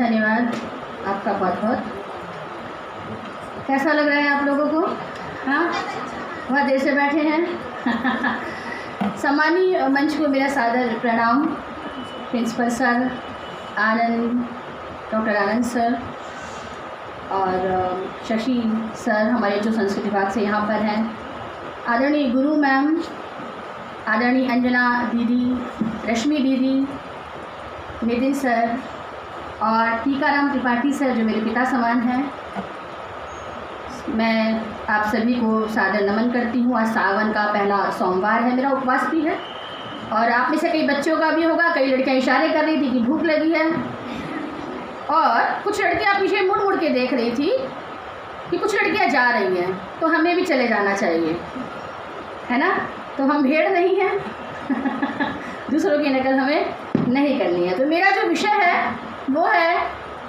धन्यवाद आपका बहुत बहुत। कैसा लग रहा है आप लोगों को? हाँ, बहुत देर से बैठे हैं। सम्मानीय मंच को मेरा सादर प्रणाम। प्रिंसिपल सर आनंद, डॉक्टर आनंद सर और शशि सर हमारे जो संस्कृत विभाग से यहाँ पर हैं, आदरणीय गुरु मैम, आदरणीय अंजना दीदी, रश्मि दीदी, नितिन सर और टीकाराम त्रिपाठी सर जो मेरे पिता समान हैं, मैं आप सभी को सादर नमन करती हूँ। आज सावन का पहला सोमवार है, मेरा उपवास भी है और आप में से कई बच्चों का भी होगा। कई लड़कियाँ इशारे कर रही थी कि भूख लगी है और कुछ लड़कियाँ पीछे मुड़ मुड़ के देख रही थी कि कुछ लड़कियाँ जा रही हैं, तो हमें भी चले जाना चाहिए, है ना? तो हम भेड़ नहीं हैं। दूसरों की नकल हमें नहीं करनी है। तो मेरा जो विषय है वो है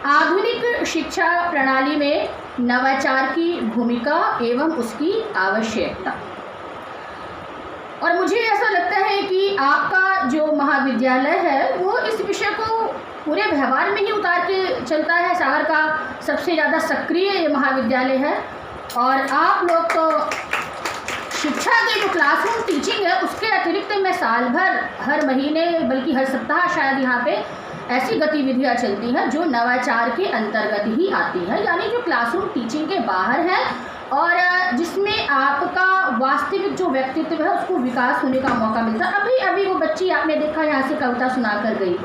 आधुनिक शिक्षा प्रणाली में नवाचार की भूमिका एवं उसकी आवश्यकता। और मुझे ऐसा लगता है कि आपका जो महाविद्यालय है वो इस विषय को पूरे व्यवहार में ही उतार के चलता है। सागर का सबसे ज़्यादा सक्रिय ये महाविद्यालय है और आप लोग तो शिक्षा की जो क्लासरूम टीचिंग है उसके अतिरिक्त मैं साल भर, हर महीने, बल्कि हर सप्ताह शायद यहाँ पे ऐसी गतिविधियाँ चलती हैं जो नवाचार के अंतर्गत ही आती है, यानी जो क्लासरूम टीचिंग के बाहर है और जिसमें आपका वास्तविक जो व्यक्तित्व है उसको विकास होने का मौका मिलता है। अभी अभी वो बच्ची आपने देखा यहाँ से कविता सुना कर गई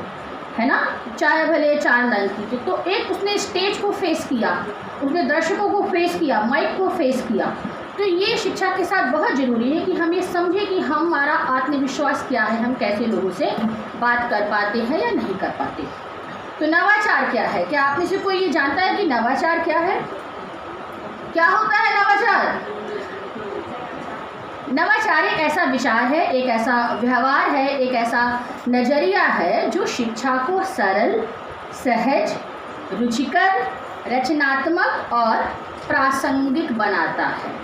है ना, चाहे भले 4 लाइन की, तो एक उसने स्टेज को फेस किया, उसने दर्शकों को फेस किया, माइक को फेस किया। तो ये शिक्षा के साथ बहुत ज़रूरी है कि हम ये समझें कि हमारा आत्मविश्वास क्या है, हम कैसे लोगों से बात कर पाते हैं या नहीं कर पाते। तो नवाचार क्या है? क्या आप में से कोई ये जानता है कि नवाचार क्या है? क्या होता है नवाचार? नवाचार एक ऐसा विचार है, एक ऐसा व्यवहार है, एक ऐसा नज़रिया है जो शिक्षा को सरल, सहज, रुचिकर, रचनात्मक और प्रासंगिक बनाता है।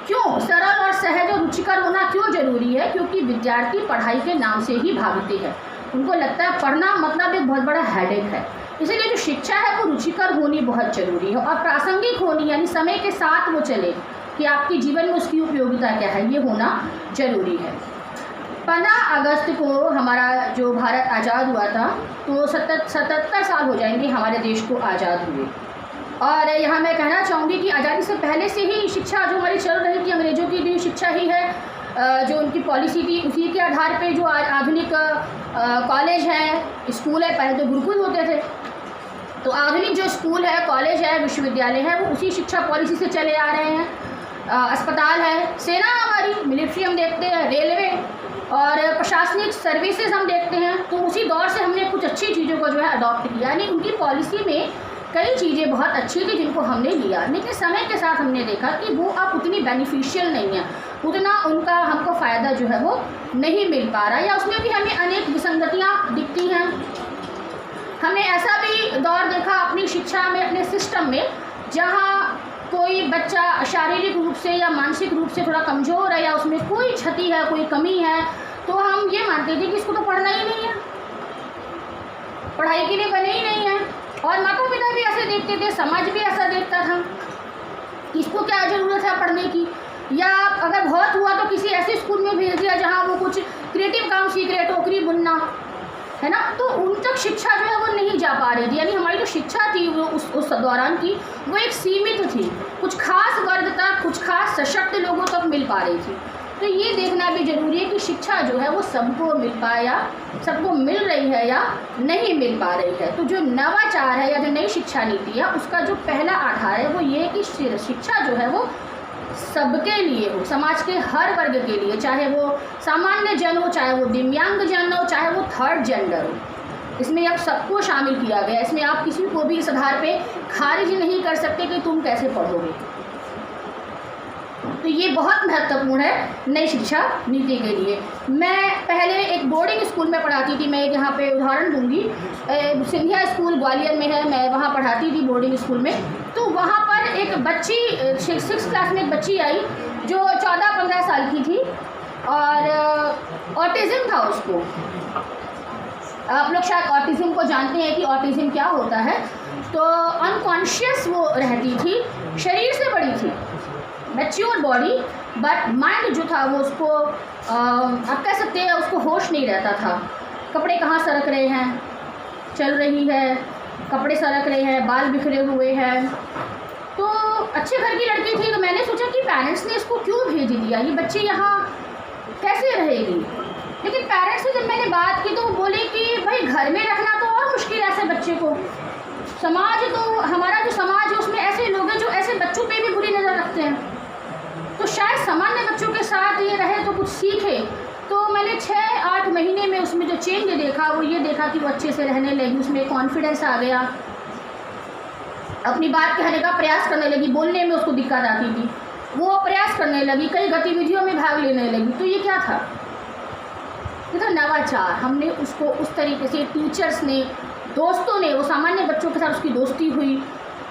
क्यों सरल और सहज और रुचिकर होना क्यों जरूरी है? क्योंकि विद्यार्थी पढ़ाई के नाम से ही भागते हैं। उनको लगता है पढ़ना मतलब एक बहुत बड़ा हेडेक है, इसलिए जो शिक्षा है वो रुचिकर होनी बहुत ज़रूरी है और प्रासंगिक होनी, यानी समय के साथ वो चले कि आपके जीवन में उसकी उपयोगिता क्या है, ये होना जरूरी है। 15 अगस्त को हमारा जो भारत आज़ाद हुआ था, तो 77 साल हो जाएंगे हमारे देश को आज़ाद हुए। और यहाँ मैं कहना चाहूँगी कि आज़ादी से पहले से ही शिक्षा जो हमारी चल रही थी, अंग्रेज़ों की भी शिक्षा ही है, जो उनकी पॉलिसी थी उसी के आधार पे जो आधुनिक कॉलेज है, स्कूल है, पहले तो गुरुकुल होते थे, तो आधुनिक जो स्कूल है, कॉलेज है, विश्वविद्यालय है, वो उसी शिक्षा पॉलिसी से चले आ रहे हैं। अस्पताल है, सेना हमारी, मिलिट्री हम देखते हैं, रेलवे और प्रशासनिक सर्विसेज हम देखते हैं, तो उसी दौर से हमने कुछ अच्छी चीज़ों को जो है अडॉप्ट किया। यानी उनकी पॉलिसी में कई चीज़ें बहुत अच्छी थी जिनको हमने लिया, लेकिन समय के साथ हमने देखा कि वो अब उतनी बेनिफिशियल नहीं है, उतना उनका हमको फ़ायदा जो है वो नहीं मिल पा रहा, या उसमें भी हमें अनेक विसंगतियाँ दिखती हैं। हमने ऐसा भी दौर देखा अपनी शिक्षा में, अपने सिस्टम में, जहाँ कोई बच्चा शारीरिक रूप से या मानसिक रूप से थोड़ा कमज़ोर है या उसमें कोई क्षति है, कोई कमी है, तो हम ये मानते थे कि इसको तो पढ़ना ही नहीं है, पढ़ाई के लिए बने ही नहीं है। और माता पिता भी ऐसे देखते थे, समाज भी ऐसा देखता था, इसको क्या ज़रूरत है पढ़ने की, या अगर बहुत हुआ तो किसी ऐसे स्कूल में भेज दिया जहाँ वो कुछ क्रिएटिव काम सीख रहे, टोकरी बुनना, है ना, तो उन तक शिक्षा जो है वो नहीं जा पा रही थी। यानी हमारी जो शिक्षा थी वो उस दौरान की वो एक सीमित थी, कुछ खास वर्ग तक, कुछ खास सशक्त लोगों तक मिल पा रही थी। तो ये देखना भी ज़रूरी है कि शिक्षा जो है वो सबको मिल पाया, सबको मिल रही है या नहीं मिल पा रही है। तो जो नवाचार है या जो नई शिक्षा नीति है उसका जो पहला आधार है वो ये है कि शिक्षा जो है वो सबके लिए हो, समाज के हर वर्ग के लिए, चाहे वो सामान्य जन हो, चाहे वो दिव्यांग जन हो, चाहे वो थर्ड जेंडर हो, इसमें अब सबको शामिल किया गया। इसमें आप किसी को भी इस आधार पे खारिज नहीं कर सकते कि तुम कैसे पढ़ोगे। तो ये बहुत महत्वपूर्ण है नई शिक्षा नीति के लिए। मैं पहले एक बोर्डिंग स्कूल में पढ़ाती थी, मैं एक यहाँ पे उदाहरण दूंगी, सिंधिया स्कूल ग्वालियर में है, मैं वहाँ पढ़ाती थी बोर्डिंग स्कूल में। तो वहाँ पर एक बच्ची 6th क्लास में एक बच्ची आई जो 14-15 साल की थी और ऑटिज़म था उसको। आप लोग शायद ऑटिज़म को जानते हैं कि ऑटिज़म क्या होता है। तो अनकॉन्शियस वो रहती थी, शरीर से बड़ी थी, मैच्योर बॉडी, बट माइंड जो था वो उसको आप कह सकते हैं उसको होश नहीं रहता था। कपड़े कहाँ सरक रहे हैं, चल रही है, कपड़े सरक रहे हैं, बाल बिखरे हुए हैं। तो अच्छे घर की लड़की थी, तो मैंने सोचा कि पेरेंट्स ने इसको क्यों भेज दिया, ये बच्चे यहाँ कैसे रहेगी। लेकिन पेरेंट्स से जब मैंने बात की तो वो बोले कि भाई घर में रखना तो और मुश्किल है ऐसे बच्चे को। समाज तो हमारा जो समाज है उसमें ऐसे लोग हैं जो ऐसे बच्चों पे भी बुरी नज़र रखते हैं, तो शायद सामान्य बच्चों के साथ ये रहे तो कुछ सीखे। तो मैंने 6-8 महीने में उसमें जो चेंज देखा वो ये देखा कि वो अच्छे से रहने लगी, उसमें कॉन्फिडेंस आ गया, अपनी बात कहने का प्रयास करने लगी, बोलने में उसको दिक्कत आती थी, वो प्रयास करने लगी, कई गतिविधियों में भाग लेने लगी। तो ये क्या था, ये था नवाचार। हमने उसको उस तरीके से टीचर्स ने, दोस्तों ने, वो सामान्य बच्चों के साथ उसकी दोस्ती हुई,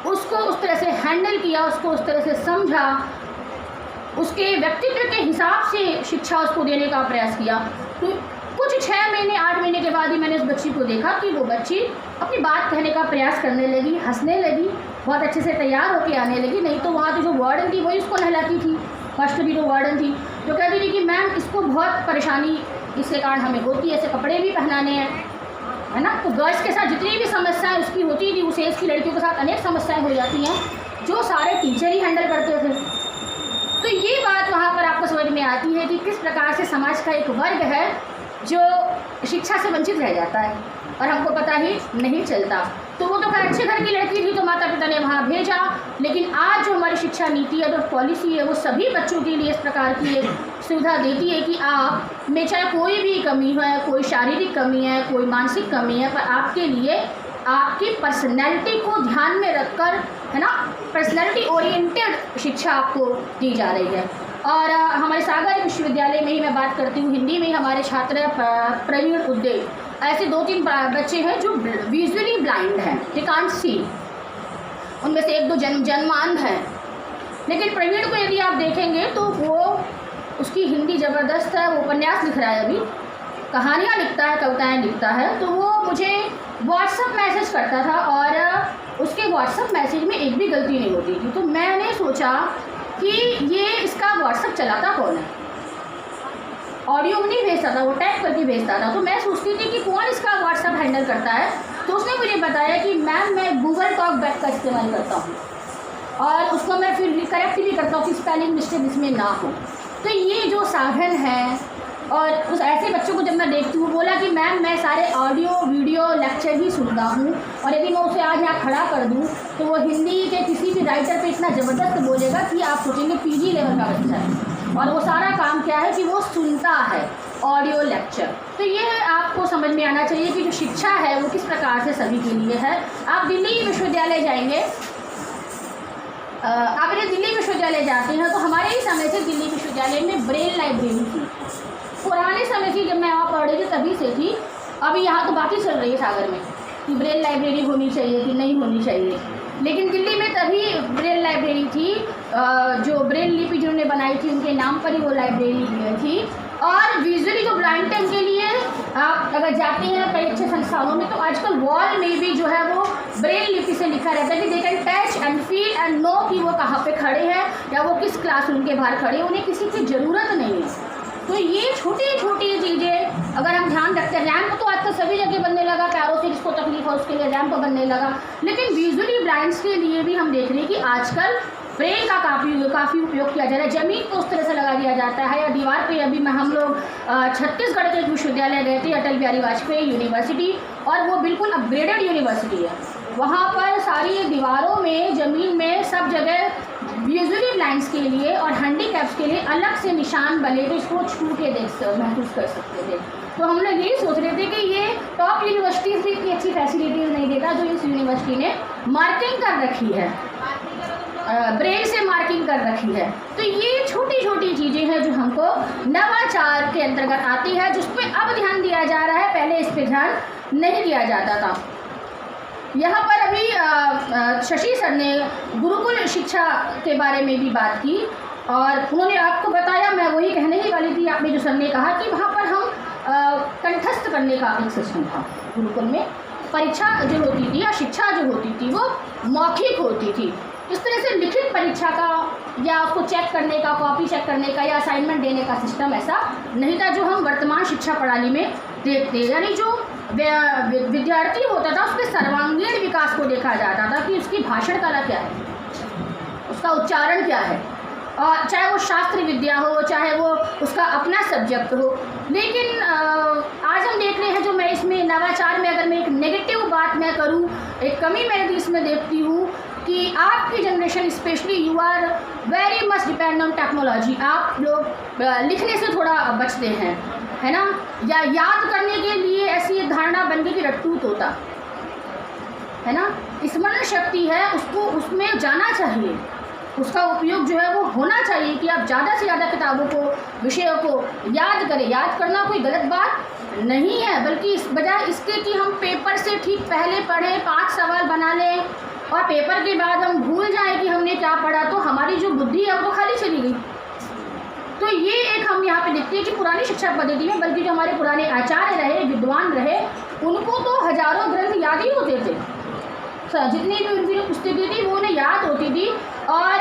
उसको उस तरह से हैंडल किया, उसको उस तरह से समझा, उसके व्यक्तित्व के हिसाब से शिक्षा उसको देने का प्रयास किया। तो कुछ 6 महीने 8 महीने के बाद ही मैंने उस बच्ची को देखा कि वो बच्ची अपनी बात कहने का प्रयास करने लगी, हंसने लगी, बहुत अच्छे से तैयार होकर आने लगी। नहीं तो वहाँ की जो वार्डन थी वही उसको नहलाती थी, फर्स्ट भी जो वार्डन थी जो कहती थी कि मैम इसको बहुत परेशानी इसके कारण हमें होती है, ऐसे कपड़े भी पहनाने हैं, है ना। तो गर्ल्स के साथ जितनी भी समस्याएं उसकी होती थी, उस एज की लड़कियों के साथ अनेक समस्याएं हो जाती हैं जो सारे टीचर ही हैंडल करते थे। तो ये बात वहाँ पर आपको समझ में आती है कि किस प्रकार से समाज का एक वर्ग है जो शिक्षा से वंचित रह जाता है और हमको पता ही नहीं चलता। तो वो तो खैर अच्छे घर की लड़की थी तो माता पिता ने वहाँ भेजा, लेकिन आज जो हमारी शिक्षा नीति है, जो पॉलिसी है, वो सभी बच्चों के लिए इस प्रकार की एक सुविधा देती है कि आप में चाहे कोई भी कमी है, कोई शारीरिक कमी है, कोई मानसिक कमी है, पर आपके लिए आपकी पर्सनैलिटी को ध्यान में रखकर, है ना, पर्सनैलिटी ओरिएंटेड शिक्षा आपको दी जा रही है। और हमारे सागर विश्वविद्यालय में ही मैं बात करती हूँ, हिंदी में ही हमारे छात्र प्रवीण उद्देव, ऐसे 2-3 बच्चे हैं जो विजुअली ब्लाइंड हैं, दे कांट सी, उनमें से 1-2 जन्मांध हैं। लेकिन प्रवीण को यदि आप देखेंगे तो वो, उसकी हिंदी ज़बरदस्त है, वो उपन्यास लिख रहा है, अभी कहानियाँ लिखता है, कविताएँ लिखता है। तो वो मुझे व्हाट्सअप मैसेज करता था और उसके व्हाट्सअप मैसेज में एक भी गलती नहीं होती थी। तो मैंने सोचा कि ये इसका व्हाट्सअप चलाता कौन है, ऑडियो नहीं भेजता था, वो टाइप करके भेजता था। तो मैं सोचती थी कि कौन इसका व्हाट्सअप हैंडल करता है। तो उसने मुझे बताया कि मैम मैं गूगल टॉक बैक का इस्तेमाल करता हूँ और उसको मैं फिर करेक्ट भी करता हूँ कि स्पेलिंग मिस्टेक इसमें ना हो। तो ये जो साधन है, और उस ऐसे बच्चों को जब मैं देखती हूँ, बोला कि मैम मैं सारे ऑडियो वीडियो लेक्चर ही सुनता हूँ और यदि मैं उसे आज यहाँ खड़ा कर दूँ तो वो हिंदी के किसी भी राइटर पे इतना ज़बरदस्त बोलेगा कि आप सोचेंगे पीजी लेवल का बच्चा है। और वो सारा काम क्या है कि वो सुनता है ऑडियो लेक्चर। तो ये आपको समझ में आना चाहिए कि जो शिक्षा है वो किस प्रकार से सभी के लिए है। आप दिल्ली विश्वविद्यालय जाएंगे, आप यदि दिल्ली विश्वविद्यालय जाते हैं तो हमारे ही समय से दिल्ली विश्वविद्यालय में ब्रेल लाइब्रेरी थी, पुराने समय से, जब मैं वहाँ पढ़ रही थी तभी से थी। अभी यहाँ तो बाकी चल रही है सागर में कि ब्रेल लाइब्रेरी होनी चाहिए कि नहीं होनी चाहिए, लेकिन दिल्ली में तभी ब्रेल लाइब्रेरी थी। जो ब्रेल लिपि जिन्होंने बनाई थी उनके नाम पर ही वो लाइब्रेरी थी। और विजुअली जो ब्लाइंड है उनके लिए आप अगर जाते हैं कई अच्छे संस्थानों में तो आजकल वॉल में भी जो है वो ब्रेल लिपि से लिखा रहता है कि they can touch and feel and know कि वो कहाँ पे खड़े हैं या वो किस क्लासरूम के बाहर खड़े हैं, उन्हें किसी की ज़रूरत नहीं है। तो ये छोटी छोटी चीज़ें अगर हम ध्यान रखते हैं, रैंप तो आजकल सभी जगह बनने लगा, पैरों से जिसको तकलीफ हो उसके लिए रैंप बनने लगा, लेकिन विजुअली ब्लाइंड्स के लिए भी हम देख रहे हैं कि आजकल ब्रेल का काफ़ी उपयोग किया जा रहा है। ज़मीन को उस तरह से लगा दिया जाता है या दीवार पे। अभी हम लोग छत्तीसगढ़ के एक विश्वविद्यालय गए थे, अटल बिहारी वाजपेयी यूनिवर्सिटी, और वो बिल्कुल अपग्रेडेड यूनिवर्सिटी है। वहाँ पर सारी दीवारों में, ज़मीन में, सब जगह विजुअली ब्लाइंड्स के लिए और हैंडीकैप्स के लिए अलग से निशान बने, तो इसको छू के महसूस कर सकते थे। तो हम लोग यही सोच रहे थे कि ये टॉप यूनिवर्सिटीज़ भी इतनी अच्छी फैसिलिटीज़ नहीं देता जो इस यूनिवर्सिटी ने मार्किंग कर रखी है, ब्रेल से मार्किंग कर रखी है। तो ये छोटी छोटी चीज़ें हैं जो हमको नवाचार के अंतर्गत आती है, जिस पर अब ध्यान दिया जा रहा है, पहले इस पर ध्यान नहीं दिया जाता था। यहाँ पर अभी शशि सर ने गुरुकुल शिक्षा के बारे में भी बात की और उन्होंने आपको बताया, मैं वही कहने ही वाली थी, आपने जो सर ने कहा कि वहाँ पर हम कंठस्थ करने का एक सिस्टम था गुरुकुल में। परीक्षा जो होती थी या शिक्षा जो होती थी वो मौखिक होती थी। इस तरह से लिखित परीक्षा का या उसको चेक करने का, कॉपी चेक करने का या असाइनमेंट देने का सिस्टम ऐसा नहीं था जो हम वर्तमान शिक्षा प्रणाली में देखते हैं। यानी जो विद्यार्थी होता था उसके सर्वांगीण विकास को देखा जाता था कि उसकी भाषण कला क्या है, उसका उच्चारण क्या है, और चाहे वो शास्त्र विद्या हो, चाहे वो उसका अपना सब्जेक्ट हो। लेकिन आज हम देख रहे हैं जो मैं इसमें नवाचार में अगर मैं एक नेगेटिव बात मैं करूं, एक कमी मैं इसमें देखती हूँ कि आपकी generation specially you are very much depend on technology. आप लोग लिखने से थोड़ा बचते हैं, है ना, या याद करने के लिए ऐसी धारणा बन गई कि रट्टू तोता, है ना। स्मरण शक्ति है उसको उसमें जाना चाहिए, उसका उपयोग जो है वो होना चाहिए कि आप ज़्यादा से ज़्यादा किताबों को, विषयों को याद करें। याद करना कोई गलत बात नहीं है, बल्कि इस बजाय इसके कि हम पेपर से ठीक पहले पढ़ें, 5 सवाल बना लें और पेपर के बाद हम भूल जाएं कि हमने क्या पढ़ा, तो हमारी जो बुद्धि है वो खाली चली गई। तो ये एक हम यहाँ पे देखते हैं कि पुरानी शिक्षा पद्धति में, बल्कि जो हमारे पुराने आचार्य रहे, विद्वान रहे, उनको तो हजारों ग्रंथ याद ही होते थे। जितनी भी उनकी पुस्तकें थी वो उन्हें याद होती थी। और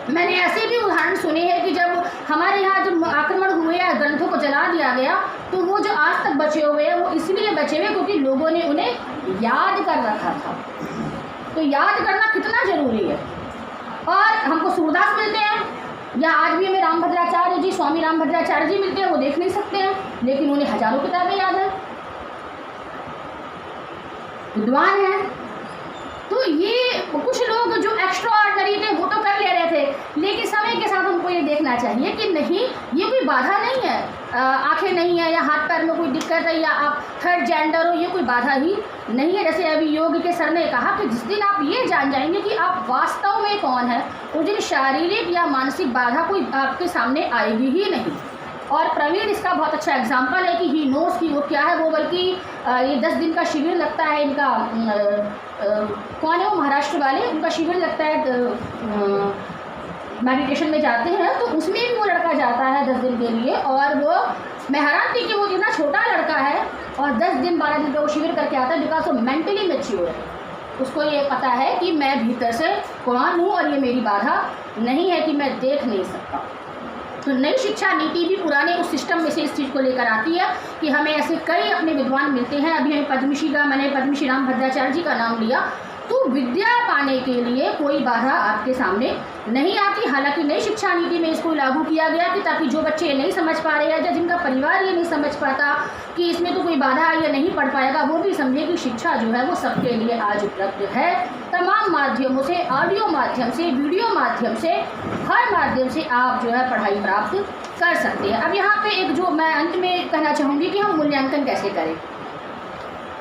मैंने ऐसे भी उदाहरण सुने हैं कि जब हमारे यहाँ जब आक्रमण हुए या ग्रंथों को जला दिया गया तो वो जो आज तक बचे हुए हैं वो इसलिए बचे हुए क्योंकि लोगों ने उन्हें याद कर रखा था। तो याद करना कितना जरूरी है। और हमको सूरदास मिलते हैं या आज भी हमें रामभद्राचार्य जी, स्वामी रामभद्राचार्य जी मिलते हैं, वो देख नहीं सकते हैं लेकिन उन्हें हजारों किताबें याद हैं, विद्वान हैं। तो ये कुछ लोग जो एक्स्ट्रा ऑर्डिनरी थे वो तो कर ले रहे थे, लेकिन समय के साथ हमको ये देखना चाहिए कि नहीं, ये कोई बाधा नहीं है। आंखें नहीं है या हाथ पैर में कोई दिक्कत है या आप थर्ड जेंडर हो, ये कोई बाधा ही नहीं है। जैसे अभी योग के सर ने कहा कि जिस दिन आप ये जान जाएंगे कि आप वास्तव में कौन है, उस दिन शारीरिक या मानसिक बाधा कोई आपके सामने आएगी ही नहीं। और प्रवीण इसका बहुत अच्छा एग्जाम्पल है कि ही नोस कि वो क्या है। वो बल्कि ये 10 दिन का शिविर लगता है इनका, कौन है वो, महाराष्ट्र वाले, उनका शिविर लगता है, मेडिटेशन में जाते हैं, तो उसमें भी वो लड़का जाता है 10 दिन के लिए। और वो, मैं हैरान थी कि वो इतना छोटा लड़का है और 10 दिन 12 दिन का वो शिविर करके आता है, बिकॉज वो मेंटली मैच्योर है। उसको ये पता है कि मैं भीतर से कौन हूँ और ये मेरी बाधा नहीं है कि मैं देख नहीं सकता। तो नई शिक्षा नीति भी पुराने उस सिस्टम में से इस चीज़ को लेकर आती है कि हमें ऐसे कई अपने विद्वान मिलते हैं। अभी हमें मैंने पद्मश्री रामभद्राचार्य जी का नाम लिया, तो विद्या पाने के लिए कोई बाधा आपके सामने नहीं आती। हालांकि नई शिक्षा नीति में इसको लागू किया गया कि ताकि जो बच्चे ये नहीं समझ पा रहे हैं या जिनका परिवार ये नहीं समझ पाता कि इसमें तो कोई बाधा है या नहीं पढ़ पाएगा, वो भी समझे कि शिक्षा जो है वो सबके लिए आज उपलब्ध है। तमाम माध्यमों से, ऑडियो माध्यम से, वीडियो माध्यम से, हर माध्यम से आप जो है पढ़ाई प्राप्त कर सकते हैं। अब यहाँ पे एक जो मैं अंत में कहना चाहूँगी कि हम मूल्यांकन कैसे करें,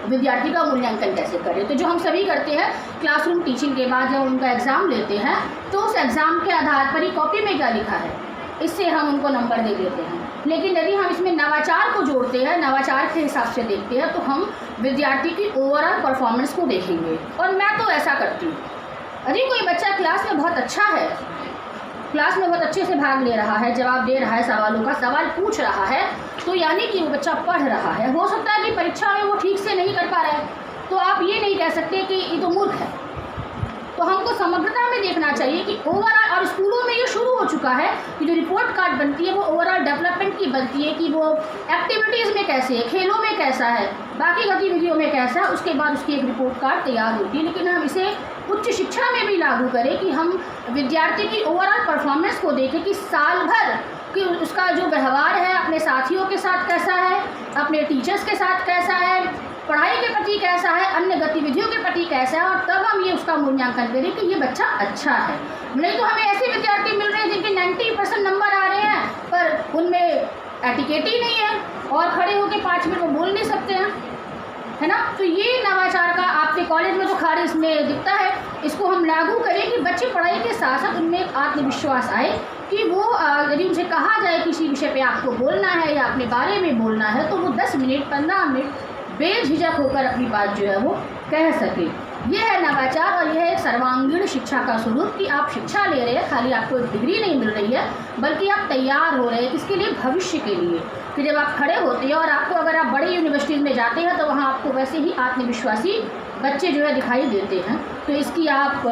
विद्यार्थी का मूल्यांकन कैसे करें। तो जो हम सभी करते हैं क्लासरूम टीचिंग के बाद जब उनका एग्ज़ाम लेते हैं तो उस एग्ज़ाम के आधार पर ही कॉपी में क्या लिखा है इससे हम उनको नंबर दे देते हैं। लेकिन यदि हम इसमें नवाचार को जोड़ते हैं, नवाचार के हिसाब से देखते हैं, तो हम विद्यार्थी की ओवरऑल परफॉर्मेंस को देखेंगे। और मैं तो ऐसा करती हूँ, यदि कोई बच्चा क्लास में बहुत अच्छा है, क्लास में बहुत अच्छे से भाग ले रहा है, जवाब दे रहा है सवालों का, सवाल पूछ रहा है, तो यानी कि वो बच्चा पढ़ रहा है। हो सकता है कि परीक्षा में वो ठीक से नहीं कर पा रहा है, तो आप ये नहीं कह सकते कि ये तो मूर्ख है। तो हमको समग्रता में देखना चाहिए कि ओवरऑल, और स्कूलों में ये शुरू हो चुका है कि जो रिपोर्ट कार्ड बनती है वो ओवरऑल डेवलपमेंट की बनती है कि वो एक्टिविटीज़ में कैसे है, खेलों में कैसा है, बाकी गतिविधियों में कैसा है, उसके बाद उसकी एक रिपोर्ट कार्ड तैयार होती है। लेकिन हम इसे उच्च शिक्षा में भी लागू करें कि हम विद्यार्थी की ओवरऑल परफॉर्मेंस को देखें कि साल भर कि उसका जो व्यवहार है अपने साथियों के साथ कैसा है, अपने टीचर्स के साथ कैसा है, पढ़ाई के प्रति कैसा है, अन्य गतिविधियों के प्रति कैसा है, और तब हम ये उसका मूल्यांकन करें कि ये बच्चा अच्छा है। नहीं तो हमें ऐसे विद्यार्थी मिल रहे हैं जिनके 90% नंबर आ रहे हैं पर उनमें एटिकेट ही नहीं है और खड़े होकर 5 मिनट में बोल नहीं सकते हैं, है ना। तो ये नवाचार का आपके कॉलेज में जो कार्य इसमें दिखता है, इसको हम लागू करें कि बच्चे पढ़ाई के साथ साथ उनमें एक आत्मविश्वास आए कि वो यदि उनसे कहा जाए किसी विषय पे आपको बोलना है या अपने बारे में बोलना है, तो वो 10 मिनट 15 मिनट बेझिझक होकर अपनी बात जो है वो कह सके। ये है नवाचार और यह है सर्वांगीण शिक्षा का स्वरूप कि आप शिक्षा ले रहे हैं, खाली आपको एक डिग्री नहीं मिल रही है बल्कि आप तैयार हो रहे हैं किसके लिए, भविष्य के लिए। कि जब आप खड़े होते हैं और आपको अगर आप बड़ी यूनिवर्सिटीज़ में जाते हैं तो वहाँ आपको वैसे ही आत्मविश्वासी बच्चे जो है दिखाई देते हैं। तो इसकी आप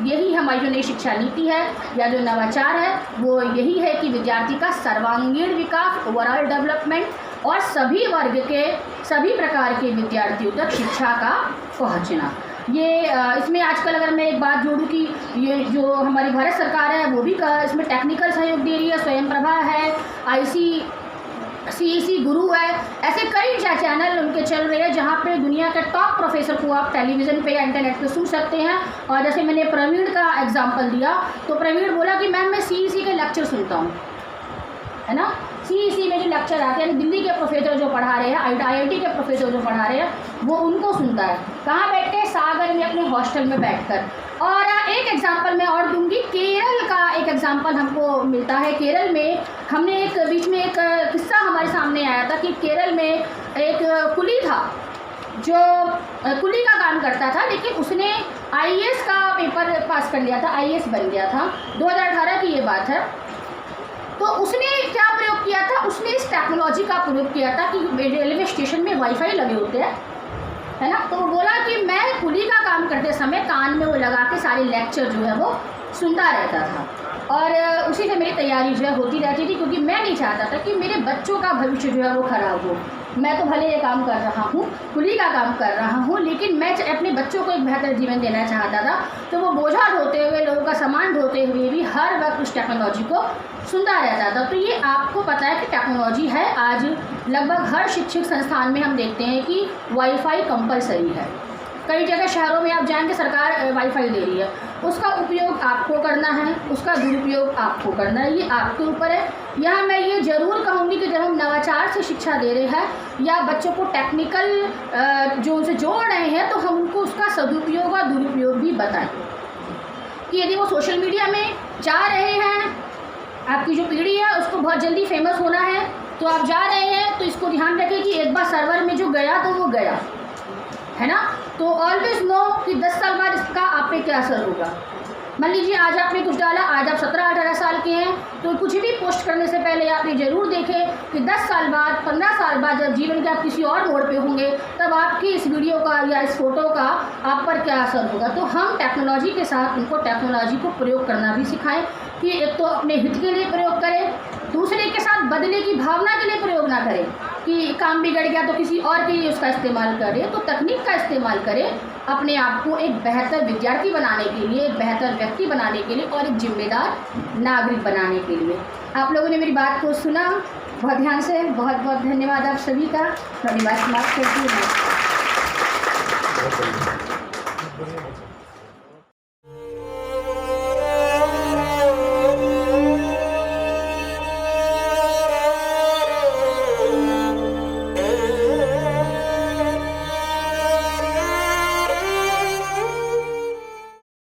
यही हमारी जो नई शिक्षा नीति है या जो नवाचार है वो यही है कि विद्यार्थी का सर्वांगीण विकास, ओवरऑल डेवलपमेंट और सभी वर्ग के सभी प्रकार के विद्यार्थियों तक शिक्षा का पहुँचना। ये इसमें आजकल अगर मैं एक बात जोड़ूँ कि ये जो हमारी भारत सरकार है वो भी इसमें टेक्निकल सहयोग दे रही है। स्वयं प्रभा है, ICCEC गुरु है, ऐसे कई चैनल उनके चल रहे हैं जहाँ पे दुनिया के टॉप प्रोफेसर को आप टेलीविज़न पे या इंटरनेट पे सुन सकते हैं। और जैसे मैंने प्रवीण का एग्जांपल दिया तो प्रवीण बोला कि मैम मैं CEC के लेक्चर सुनता हूँ, है ना। CEC में जो लेक्चर आते हैं, दिल्ली के प्रोफेसर जो पढ़ा रहे हैं, IIT के प्रोफेसर जो पढ़ा रहे हैं वो उनको सुनता है। कहाँ बैठ के, सागर में अपने हॉस्टल में बैठकर। और एक एग्जांपल मैं और दूंगी, केरल का एक एग्जांपल हमको मिलता है। केरल में हमने एक बीच में एक किस्सा हमारे सामने आया था कि केरल में एक कुली था जो कुली का काम करता था, लेकिन उसने IAS का पेपर पास कर लिया था, IAS बन गया था। 2018 की ये बात है। तो उसने क्या प्रयोग किया था, उसने इस टेक्नोलॉजी का प्रयोग किया था कि रेलवे स्टेशन में वाईफाई लगे होते हैं, है ना। तो वो बोला कि मैं कुली का काम करते समय कान में वो लगा के सारे लेक्चर जो है वो सुनता रहता था और उसी से मेरी तैयारी जो है होती रहती थी, क्योंकि मैं नहीं चाहता था कि मेरे बच्चों का भविष्य जो है वो खराब हो। मैं तो भले ये काम कर रहा हूँ, कुली का काम कर रहा हूँ, लेकिन मैं अपने बच्चों को एक बेहतर जीवन देना चाहता था। तो वो बोझा ढोते हुए, लोगों का सामान ढोते हुए भी हर वक्त उस टेक्नोलॉजी को सुनता रहता था। तो ये आपको पता है कि टेक्नोलॉजी है, आज लगभग हर शिक्षक संस्थान में हम देखते हैं कि वाईफाई कंपलसरी है। कई जगह शहरों में आप जाएंगे सरकार वाईफाई दे रही है, उसका उपयोग आपको करना है, उसका दुरुपयोग आपको करना है, ये आपके ऊपर है। यहाँ मैं ये ज़रूर कहूँगी कि जब हम नवाचार से शिक्षा दे रहे हैं या बच्चों को टेक्निकल जो उनसे जोड़ रहे हैं तो हम उनको उसका सदुपयोग और दुरुपयोग भी बताएं कि यदि वो सोशल मीडिया में जा रहे हैं, आपकी जो पीढ़ी है उसको बहुत जल्दी फेमस होना है, तो आप जा रहे हैं तो इसको ध्यान रखें कि एक बार सर्वर में जो गया तो वो गया, है ना। तो ऑलवेज नो कि 10 साल बाद इसका आप पे क्या असर होगा। मान लीजिए आज आपने कुछ डाला, आज आप 17-18 साल के हैं, तो कुछ भी पोस्ट करने से पहले आप ये ज़रूर देखें कि 10 साल बाद, 15 साल बाद जब जीवन के आप किसी और मोड़ पे होंगे तब आपकी इस वीडियो का या इस फोटो का आप पर क्या असर होगा। तो हम टेक्नोलॉजी के साथ उनको टेक्नोलॉजी को प्रयोग करना भी सिखाएं कि एक तो अपने हित के लिए प्रयोग करें, दूसरे के साथ बदले की भावना के लिए प्रयोग ना करें कि काम बिगड़ गया तो किसी और के लिए उसका इस्तेमाल करें। तो तकनीक का इस्तेमाल करें अपने आप को एक बेहतर विद्यार्थी बनाने के लिए, एक बेहतर व्यक्ति बनाने के लिए और एक जिम्मेदार नागरिक बनाने के लिए। आप लोगों ने मेरी बात को सुना बहुत ध्यान से, बहुत बहुत धन्यवाद आप सभी का। मैं बात समाप्त करती हूँ।